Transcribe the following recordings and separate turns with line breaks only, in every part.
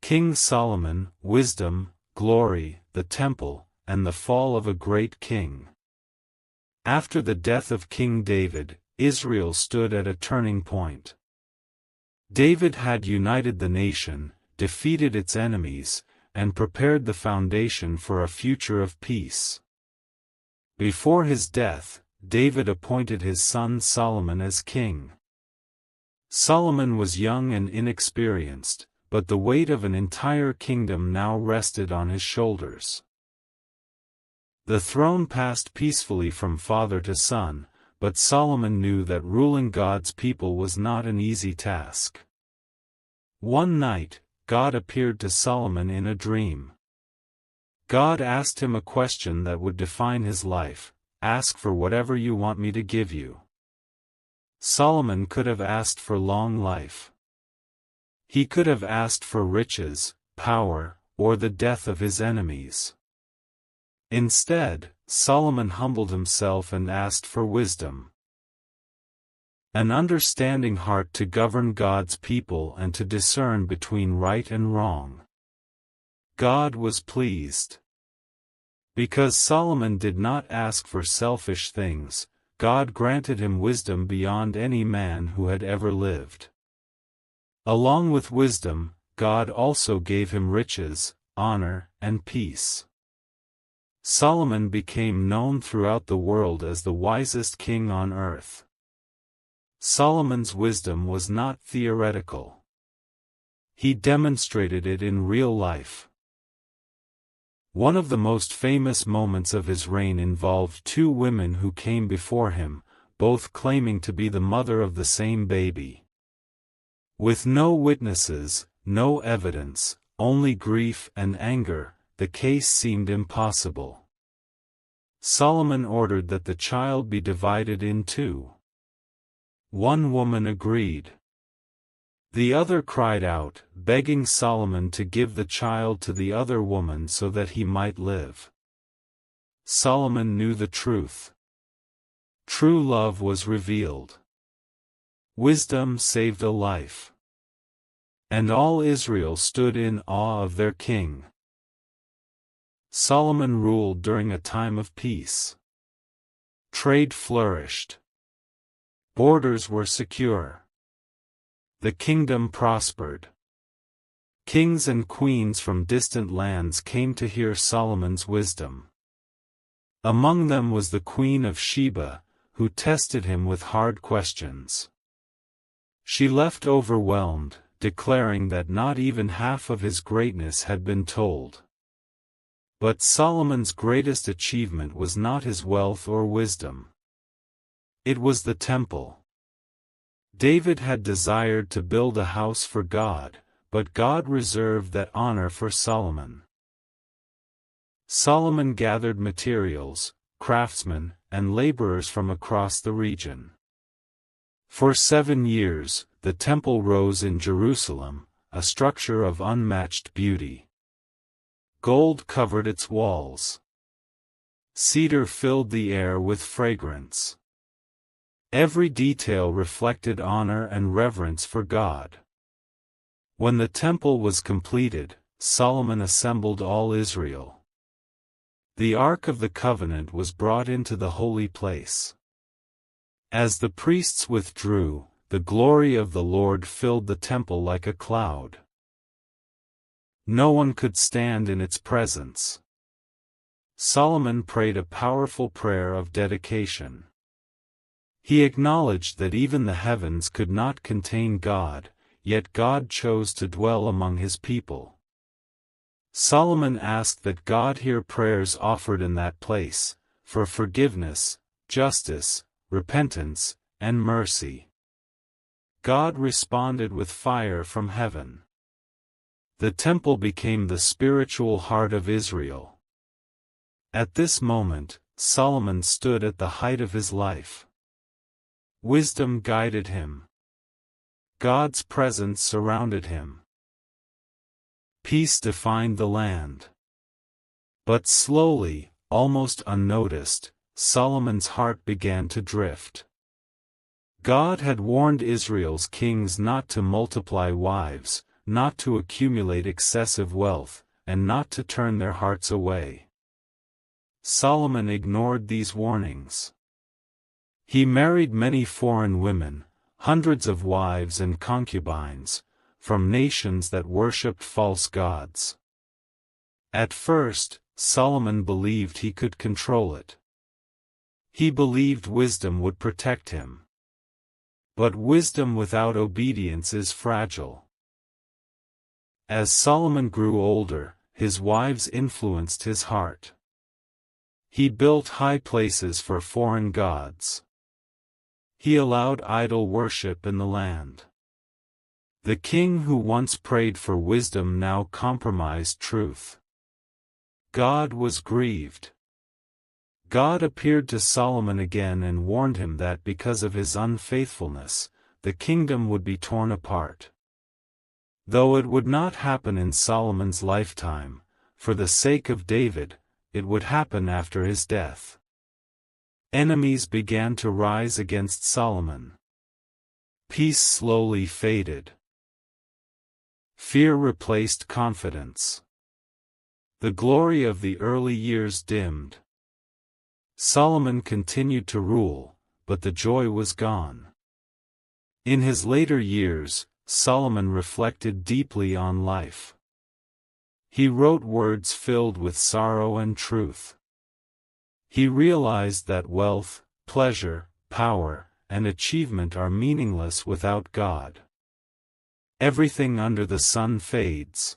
King Solomon, wisdom, glory, the temple, and the fall of a great king. After the death of King David, Israel stood at a turning point. David had united the nation, defeated its enemies, and prepared the foundation for a future of peace. Before his death, David appointed his son Solomon as king. Solomon was young and inexperienced, but the weight of an entire kingdom now rested on his shoulders. The throne passed peacefully from father to son, but Solomon knew that ruling God's people was not an easy task. One night, God appeared to Solomon in a dream. God asked him a question that would define his life: "Ask for whatever you want me to give you." Solomon could have asked for long life. He could have asked for riches, power, or the death of his enemies. Instead, Solomon humbled himself and asked for wisdom. An understanding heart to govern God's people and to discern between right and wrong. God was pleased. Because Solomon did not ask for selfish things, God granted him wisdom beyond any man who had ever lived. Along with wisdom, God also gave him riches, honor, and peace. Solomon became known throughout the world as the wisest king on earth. Solomon's wisdom was not theoretical. He demonstrated it in real life. One of the most famous moments of his reign involved two women who came before him, both claiming to be the mother of the same baby. With no witnesses, no evidence, only grief and anger, the case seemed impossible. Solomon ordered that the child be divided in two. One woman agreed. The other cried out, begging Solomon to give the child to the other woman so that he might live. Solomon knew the truth. True love was revealed. Wisdom saved a life. And all Israel stood in awe of their king. Solomon ruled during a time of peace. Trade flourished. Borders were secure. The kingdom prospered. Kings and queens from distant lands came to hear Solomon's wisdom. Among them was the Queen of Sheba, who tested him with hard questions. She left overwhelmed, declaring that not even half of his greatness had been told. But Solomon's greatest achievement was not his wealth or wisdom. It was the temple. David had desired to build a house for God, but God reserved that honor for Solomon. Solomon gathered materials, craftsmen, and laborers from across the region. For 7 years, the temple rose in Jerusalem, a structure of unmatched beauty. Gold covered its walls. Cedar filled the air with fragrance. Every detail reflected honor and reverence for God. When the temple was completed, Solomon assembled all Israel. The Ark of the Covenant was brought into the holy place. As the priests withdrew, the glory of the Lord filled the temple like a cloud. No one could stand in its presence. Solomon prayed a powerful prayer of dedication. He acknowledged that even the heavens could not contain God, yet God chose to dwell among his people. Solomon asked that God hear prayers offered in that place, for forgiveness, justice, repentance, and mercy. God responded with fire from heaven. The temple became the spiritual heart of Israel. At this moment, Solomon stood at the height of his life. Wisdom guided him. God's presence surrounded him. Peace defined the land. But slowly, almost unnoticed, Solomon's heart began to drift. God had warned Israel's kings not to multiply wives, not to accumulate excessive wealth, and not to turn their hearts away. Solomon ignored these warnings. He married many foreign women, hundreds of wives and concubines, from nations that worshipped false gods. At first, Solomon believed he could control it. He believed wisdom would protect him. But wisdom without obedience is fragile. As Solomon grew older, his wives influenced his heart. He built high places for foreign gods. He allowed idol worship in the land. The king who once prayed for wisdom now compromised truth. God was grieved. God appeared to Solomon again and warned him that because of his unfaithfulness, the kingdom would be torn apart. Though it would not happen in Solomon's lifetime, for the sake of David, it would happen after his death. Enemies began to rise against Solomon. Peace slowly faded. Fear replaced confidence. The glory of the early years dimmed. Solomon continued to rule, but the joy was gone. In his later years, Solomon reflected deeply on life. He wrote words filled with sorrow and truth. He realized that wealth, pleasure, power, and achievement are meaningless without God. Everything under the sun fades.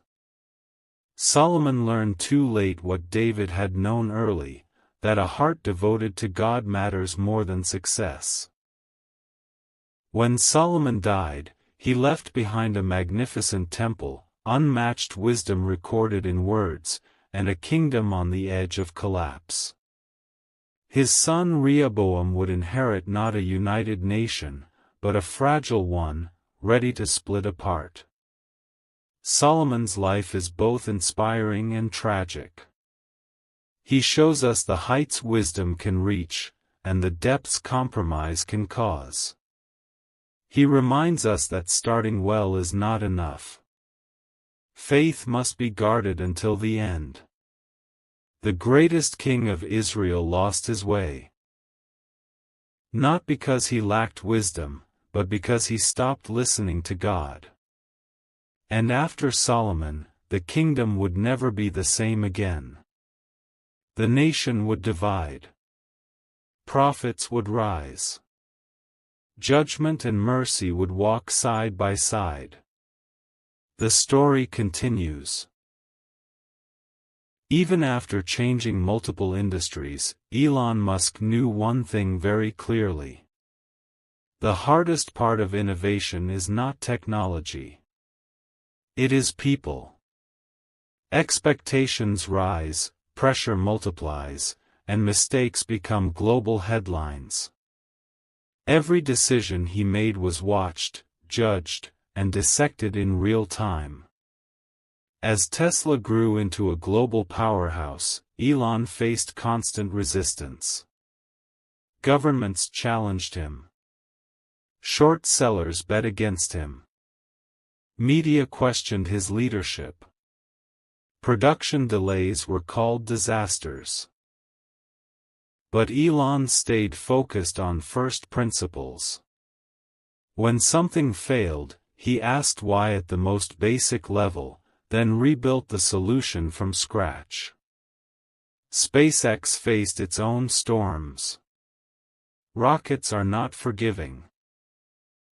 Solomon learned too late what David had known early, that a heart devoted to God matters more than success. When Solomon died, he left behind a magnificent temple, unmatched wisdom recorded in words, and a kingdom on the edge of collapse. His son Rehoboam would inherit not a united nation, but a fragile one, ready to split apart. Solomon's life is both inspiring and tragic. He shows us the heights wisdom can reach, and the depths compromise can cause. He reminds us that starting well is not enough. Faith must be guarded until the end. The greatest king of Israel lost his way. Not because he lacked wisdom, but because he stopped listening to God. And after Solomon, the kingdom would never be the same again. The nation would divide. Prophets would rise. Judgment and mercy would walk side by side. The story continues. Even after changing multiple industries, Elon Musk knew one thing very clearly. The hardest part of innovation is not technology. It is people. Expectations rise, pressure multiplies, and mistakes become global headlines. Every decision he made was watched, judged, and dissected in real time. As Tesla grew into a global powerhouse, Elon faced constant resistance. Governments challenged him. Short sellers bet against him. Media questioned his leadership. Production delays were called disasters. But Elon stayed focused on first principles. When something failed, he asked why at the most basic level, then rebuilt the solution from scratch. SpaceX faced its own storms. Rockets are not forgiving.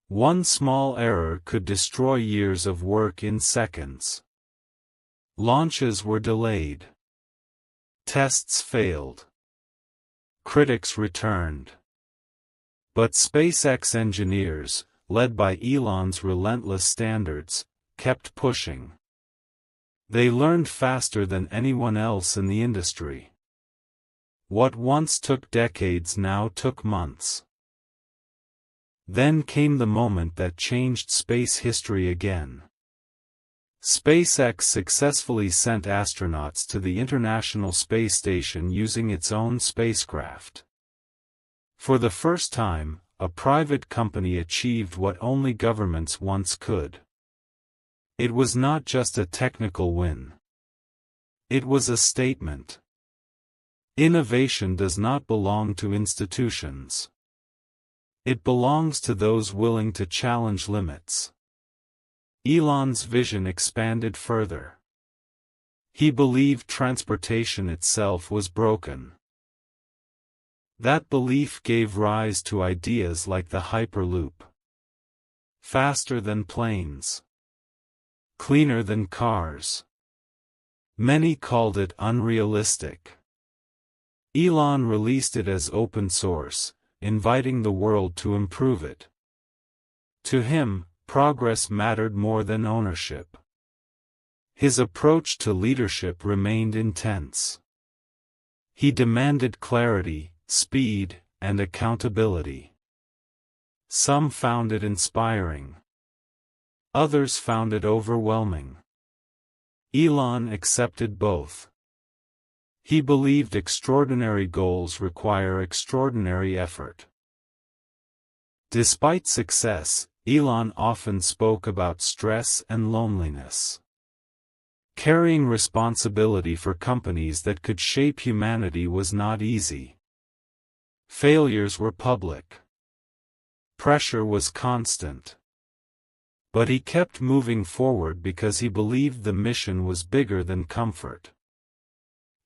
One small error could destroy years of work in seconds. Launches were delayed. Tests failed. Critics returned. But SpaceX engineers, led by Elon's relentless standards, kept pushing. They learned faster than anyone else in the industry. What once took decades now took months. Then came the moment that changed space history again. SpaceX successfully sent astronauts to the International Space Station using its own spacecraft. For the first time, a private company achieved what only governments once could. It was not just a technical win. It was a statement. Innovation does not belong to institutions. It belongs to those willing to challenge limits. Elon's vision expanded further. He believed transportation itself was broken. That belief gave rise to ideas like the Hyperloop. Faster than planes. Cleaner than cars. Many called it unrealistic. Elon released it as open source, inviting the world to improve it. To him, progress mattered more than ownership. His approach to leadership remained intense. He demanded clarity, speed, and accountability. Some found it inspiring. Others found it overwhelming. Elon accepted both. He believed extraordinary goals require extraordinary effort. Despite success, Elon often spoke about stress and loneliness. Carrying responsibility for companies that could shape humanity was not easy. Failures were public. Pressure was constant. But he kept moving forward because he believed the mission was bigger than comfort.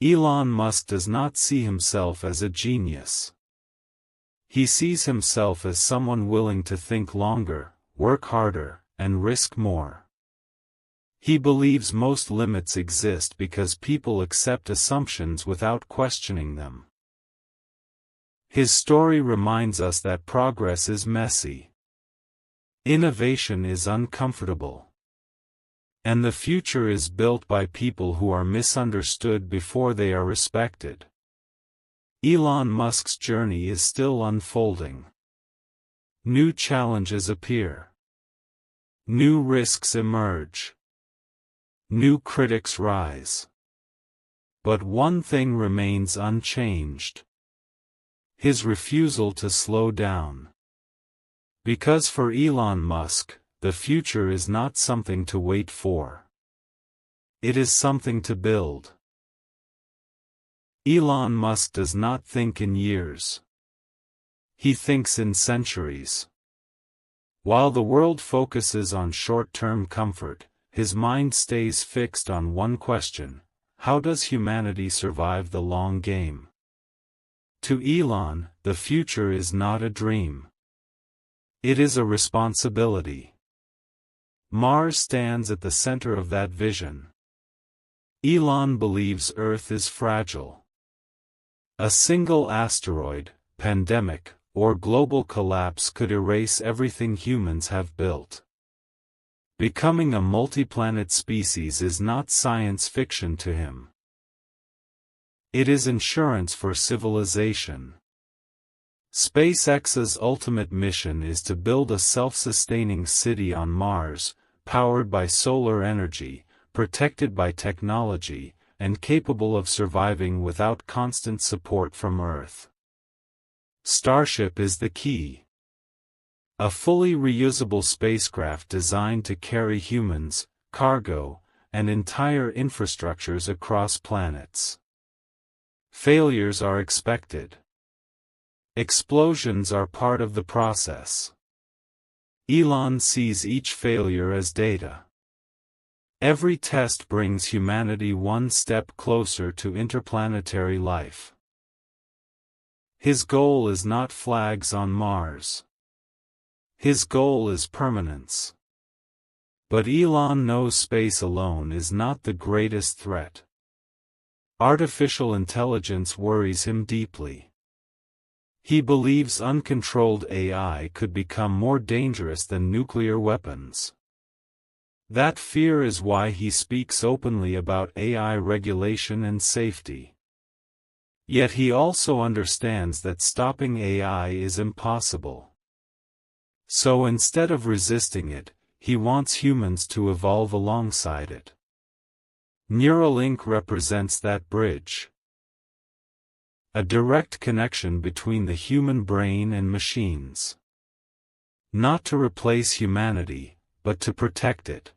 Elon Musk does not see himself as a genius. He sees himself as someone willing to think longer, work harder, and risk more. He believes most limits exist because people accept assumptions without questioning them. His story reminds us that progress is messy. Innovation is uncomfortable. And the future is built by people who are misunderstood before they are respected. Elon Musk's journey is still unfolding. New challenges appear. New risks emerge. New critics rise. But one thing remains unchanged. His refusal to slow down. Because for Elon Musk, the future is not something to wait for. It is something to build. Elon Musk does not think in years. He thinks in centuries. While the world focuses on short-term comfort, his mind stays fixed on one question: how does humanity survive the long game? To Elon, the future is not a dream. It is a responsibility. Mars stands at the center of that vision. Elon believes Earth is fragile. A single asteroid, pandemic, or global collapse could erase everything humans have built. Becoming a multi-planet species is not science fiction to him. It is insurance for civilization. SpaceX's ultimate mission is to build a self-sustaining city on Mars, powered by solar energy, protected by technology, and capable of surviving without constant support from Earth. Starship is the key. A fully reusable spacecraft designed to carry humans, cargo, and entire infrastructures across planets. Failures are expected. Explosions are part of the process. Elon sees each failure as data. Every test brings humanity one step closer to interplanetary life. His goal is not flags on Mars. His goal is permanence. But Elon knows space alone is not the greatest threat. Artificial intelligence worries him deeply. He believes uncontrolled AI could become more dangerous than nuclear weapons. That fear is why he speaks openly about AI regulation and safety. Yet he also understands that stopping AI is impossible. So instead of resisting it, he wants humans to evolve alongside it. Neuralink represents that bridge. A direct connection between the human brain and machines. Not to replace humanity, but to protect it.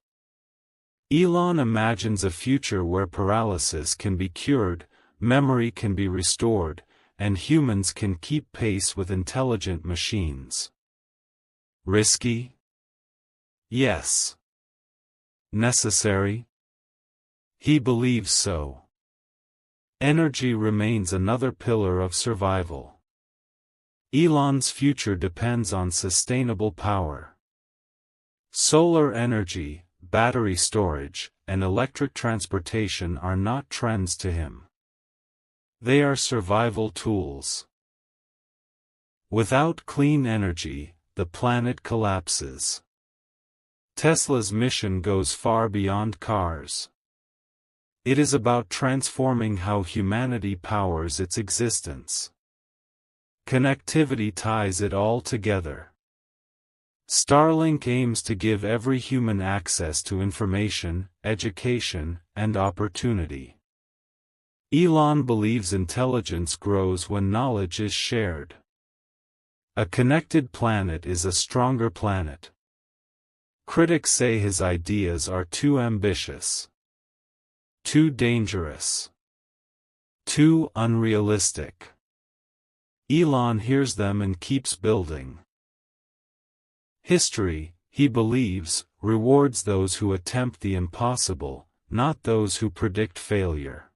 Elon imagines a future where paralysis can be cured, memory can be restored, and humans can keep pace with intelligent machines. Risky? Yes. Necessary? He believes so. Energy remains another pillar of survival. Elon's future depends on sustainable power. Solar energy, battery storage, and electric transportation are not trends to him. They are survival tools. Without clean energy, the planet collapses. Tesla's mission goes far beyond cars. It is about transforming how humanity powers its existence. Connectivity ties it all together. Starlink aims to give every human access to information, education, and opportunity. Elon believes intelligence grows when knowledge is shared. A connected planet is a stronger planet. Critics say his ideas are too ambitious, too dangerous, too unrealistic. Elon hears them and keeps building. History, he believes, rewards those who attempt the impossible, not those who predict failure.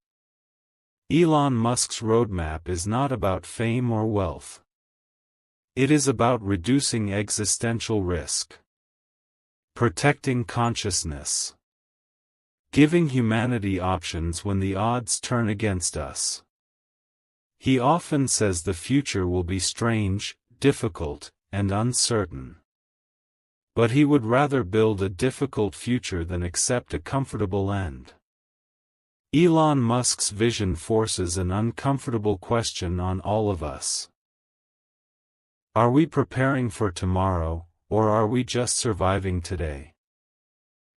Elon Musk's roadmap is not about fame or wealth. It is about reducing existential risk, protecting consciousness, giving humanity options when the odds turn against us. He often says the future will be strange, difficult, and uncertain. But he would rather build a difficult future than accept a comfortable end. Elon Musk's vision forces an uncomfortable question on all of us. Are we preparing for tomorrow, or are we just surviving today?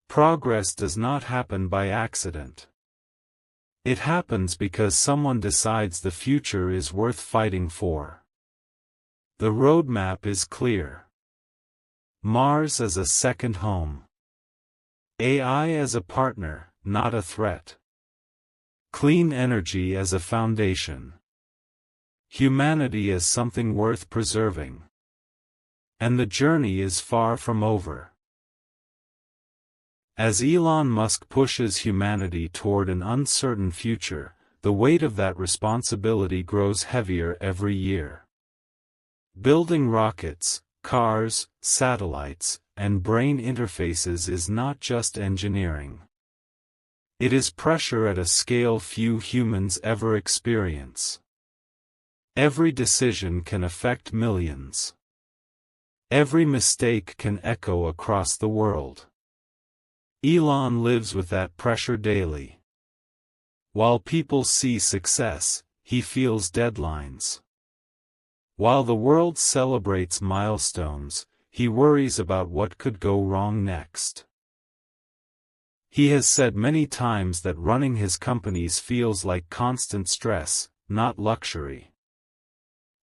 Progress does not happen by accident. It happens because someone decides the future is worth fighting for. The roadmap is clear. Mars as a second home. AI as a partner, not a threat. Clean energy as a foundation. Humanity as something worth preserving. And the journey is far from over. As Elon Musk pushes humanity toward an uncertain future, the weight of that responsibility grows heavier every year. Building rockets, cars, satellites, and brain interfaces is not just engineering. It is pressure at a scale few humans ever experience. Every decision can affect millions. Every mistake can echo across the world. Elon lives with that pressure daily. While people see success, he feels deadlines. While the world celebrates milestones, he worries about what could go wrong next. He has said many times that running his companies feels like constant stress, not luxury.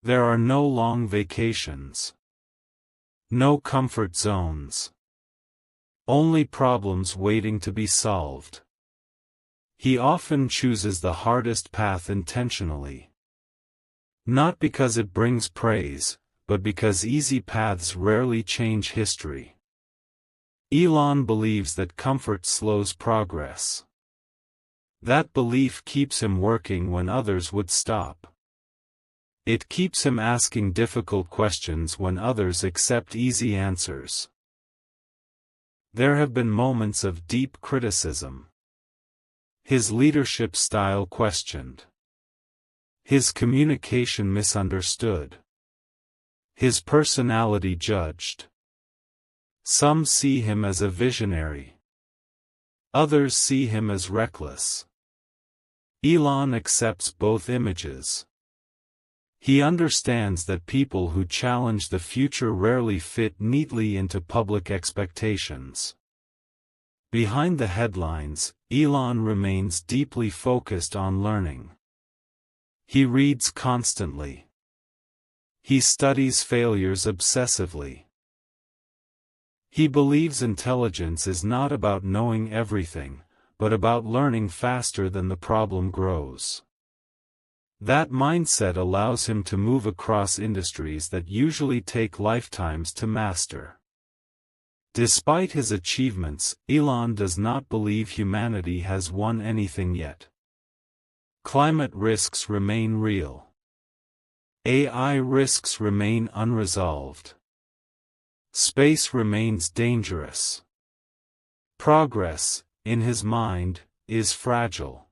There are no long vacations. No comfort zones. Only problems waiting to be solved. He often chooses the hardest path intentionally. Not because it brings praise, but because easy paths rarely change history. Elon believes that comfort slows progress. That belief keeps him working when others would stop. It keeps him asking difficult questions when others accept easy answers. There have been moments of deep criticism. His leadership style questioned. His communication misunderstood. His personality judged. Some see him as a visionary. Others see him as reckless. Elon accepts both images. He understands that people who challenge the future rarely fit neatly into public expectations. Behind the headlines, Elon remains deeply focused on learning. He reads constantly. He studies failures obsessively. He believes intelligence is not about knowing everything, but about learning faster than the problem grows. That mindset allows him to move across industries that usually take lifetimes to master. Despite his achievements, Elon does not believe humanity has won anything yet. Climate risks remain real. AI risks remain unresolved. Space remains dangerous. Progress, in his mind, is fragile.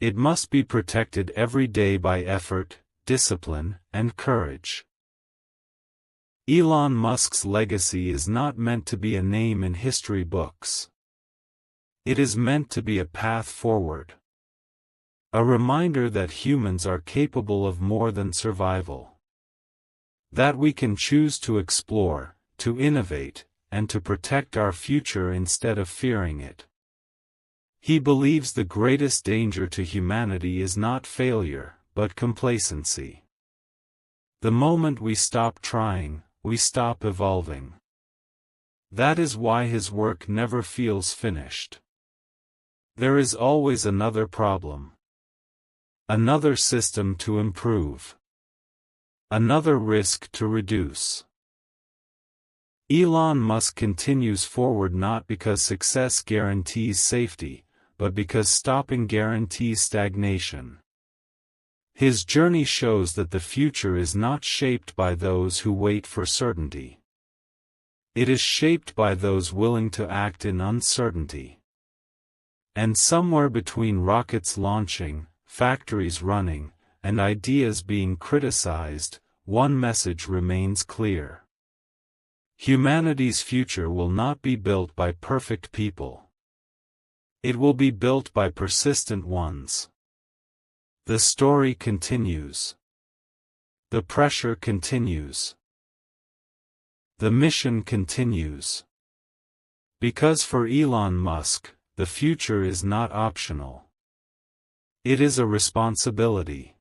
It must be protected every day by effort, discipline, and courage. Elon Musk's legacy is not meant to be a name in history books. It is meant to be a path forward. A reminder that humans are capable of more than survival. That we can choose to explore, to innovate, and to protect our future instead of fearing it. He believes the greatest danger to humanity is not failure, but complacency. The moment we stop trying, we stop evolving. That is why his work never feels finished. There is always another problem. Another system to improve. Another risk to reduce. Elon Musk continues forward not because success guarantees safety, but because stopping guarantees stagnation. His journey shows that the future is not shaped by those who wait for certainty. It is shaped by those willing to act in uncertainty. And somewhere between rockets launching, factories running, and ideas being criticized, one message remains clear. Humanity's future will not be built by perfect people. It will be built by persistent ones. The story continues. The pressure continues. The mission continues. Because for Elon Musk, the future is not optional. It is a responsibility.